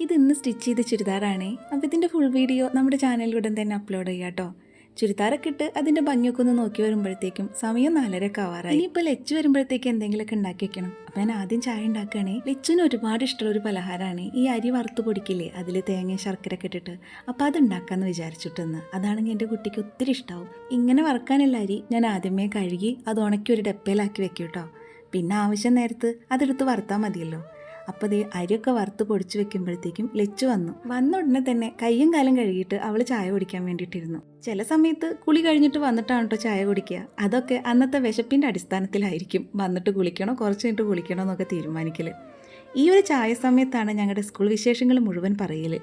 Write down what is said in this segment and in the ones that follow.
ഇത് ഇന്ന് സ്റ്റിച്ച് ചെയ്ത ചുരിദാറാണേ. അപ്പോൾ ഇതിൻ്റെ ഫുൾ വീഡിയോ നമ്മുടെ ചാനലിലൂടെ തന്നെ അപ്ലോഡ് ചെയ്യാം കേട്ടോ. ചുരിദാറൊക്കെ ഇട്ട് അതിൻ്റെ ഭംഗിയൊക്കെ ഒന്ന് നോക്കി വരുമ്പോഴത്തേക്കും സമയം 4:30 ആവാറായി. ഇനിയിപ്പോൾ ലച്ചു വരുമ്പോഴത്തേക്ക് എന്തെങ്കിലുമൊക്കെ ഉണ്ടാക്കി വെക്കണം. അപ്പോൾ ഞാൻ ആദ്യം ചായ ഉണ്ടാക്കുകയാണേ. ലച്ചുവിന് ഒരുപാട് ഇഷ്ടമുള്ളൊരു പലഹാരമാണ് ഈ അരി വറുത്ത് പൊടിക്കില്ലേ, അതിൽ തേങ്ങയും ശർക്കരയൊക്കെ ഇട്ടിട്ട്. അപ്പോൾ അത് ഉണ്ടാക്കാമെന്ന് വിചാരിച്ചിട്ടെന്ന്. അതാണെങ്കിൽ എൻ്റെ കുട്ടിക്ക് ഒത്തിരി ഇഷ്ടമാവും. ഇങ്ങനെ വറുക്കാനുള്ള അരി ഞാൻ ആദ്യമേ കഴുകി അത് ഉണക്കി ഒരു ഡപ്പയിലാക്കി വെക്കും കേട്ടോ. പിന്നെ ആവശ്യം നേരത്ത് അതെടുത്ത് വറുത്താൽ മതിയല്ലോ. അപ്പോൾ ദേ അരിയൊക്കെ വറുത്ത് പൊടിച്ച് വെക്കുമ്പോഴത്തേക്കും ലച്ചു വന്ന ഉടനെ തന്നെ കയ്യും കാലും കഴുകിയിട്ട് അവൾ ചായ കുടിക്കാൻ വേണ്ടിയിട്ടിരുന്നു. ചില സമയത്ത് കുളി കഴിഞ്ഞിട്ട് വന്നിട്ടാണ് കേട്ടോ ചായ കുടിക്കുക. അതൊക്കെ അന്നത്തെ വിശപ്പിൻ്റെ അടിസ്ഥാനത്തിലായിരിക്കും വന്നിട്ട് കുളിക്കണോ കുറച്ച് കഴിഞ്ഞിട്ട് കുളിക്കണോ എന്നൊക്കെ തീരുമാനിക്കൽ. ഈ ഒരു ചായ സമയത്താണ് ഞങ്ങളുടെ സ്കൂൾ വിശേഷങ്ങൾ മുഴുവൻ പറയൽ.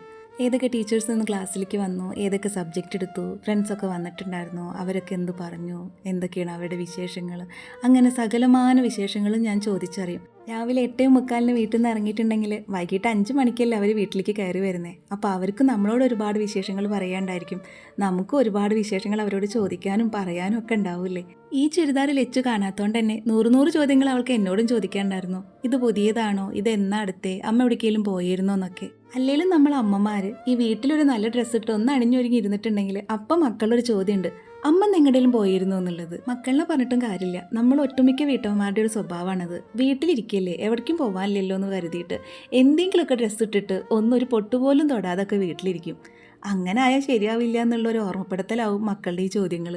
ഏതൊക്കെ ടീച്ചേഴ്സ് നിന്ന് ക്ലാസ്സിലേക്ക് വന്നു, ഏതൊക്കെ സബ്ജക്റ്റ് എടുത്തു, ഫ്രണ്ട്സൊക്കെ വന്നിട്ടുണ്ടായിരുന്നു, അവരൊക്കെ എന്ത് പറഞ്ഞു, എന്തൊക്കെയാണ് അവരുടെ വിശേഷങ്ങൾ, അങ്ങനെ സകലമാന വിശേഷങ്ങളും ഞാൻ ചോദിച്ചറിയും. രാവിലെ 8:45 വീട്ടിൽ നിന്ന് ഇറങ്ങിയിട്ടുണ്ടെങ്കിൽ വൈകിട്ട് 5 മണിക്കല്ലേ അവർ വീട്ടിലേക്ക് കയറി വരുന്നത്. അപ്പോൾ അവർക്ക് നമ്മളോട് ഒരുപാട് വിശേഷങ്ങൾ പറയാണ്ടായിരിക്കും. നമുക്കും ഒരുപാട് വിശേഷങ്ങൾ അവരോട് ചോദിക്കാനും പറയാനും ഒക്കെ ഉണ്ടാവില്ലേ. ഈ ചുരിദാർ ലച്ചു കാണാത്തതുകൊണ്ട് തന്നെ 100 ചോദ്യങ്ങൾ അവൾക്ക് എന്നോടും ചോദിക്കാനുണ്ടായിരുന്നു. ഇത് പുതിയതാണോ, ഇത് എന്നാ അടുത്തേ, അമ്മ എവിടേക്കെങ്കിലും പോയിരുന്നോ എന്നൊക്കെ. അല്ലെങ്കിലും നമ്മൾ അമ്മമാർ ഈ വീട്ടിലൊരു നല്ല ഡ്രസ്സ് ഇട്ട് ഒന്ന് അണിഞ്ഞൊരുങ്ങി ഇരുന്നിട്ടുണ്ടെങ്കിൽ അപ്പം മക്കളൊരു ചോദ്യമുണ്ട്, അമ്മ എങ്ങടേലും പോയിരുന്നു എന്നുള്ളത്. മക്കളിനെ പറഞ്ഞിട്ടും കാര്യമില്ല, നമ്മൾ ഒട്ടുമിക്ക വീട്ടമ്മമാരുടെ ഒരു സ്വഭാവമാണത്. വീട്ടിലിരിക്കല്ലേ, എവിടേക്കും പോകാനില്ലല്ലോ എന്ന് കരുതിയിട്ട് എന്തെങ്കിലുമൊക്കെ ഡ്രസ്സ് ഇട്ടിട്ട് ഒന്നൊരു പൊട്ടുപോലും തൊടാതൊക്കെ വീട്ടിലിരിക്കും. അങ്ങനെ ആയാൽ ശരിയാവില്ല എന്നുള്ളൊരു ഓർമ്മപ്പെടുത്തലാവും മക്കളുടെ ഈ ചോദ്യങ്ങൾ.